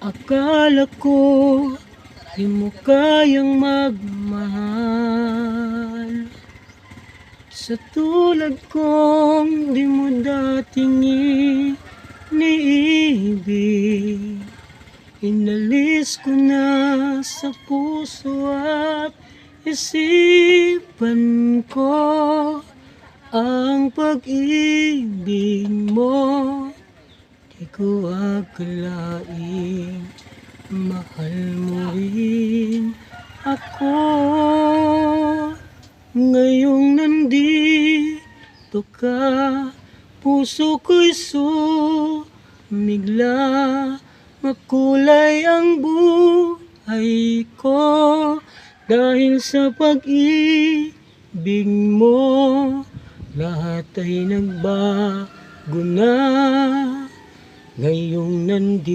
Akala ko di mo kayang magmahal, sa tulad kong di mo dating iniibig. Inalis ko na sa puso at isipan ko ang pag-ibig mo. Di ko akalaing mahal mo rin ako. Ngayong nandito ka, puso ko'y sumigla. Makulay ang buhay ko dahil sa pag-ibig mo. Lahat ay nagbago na ngayong nandito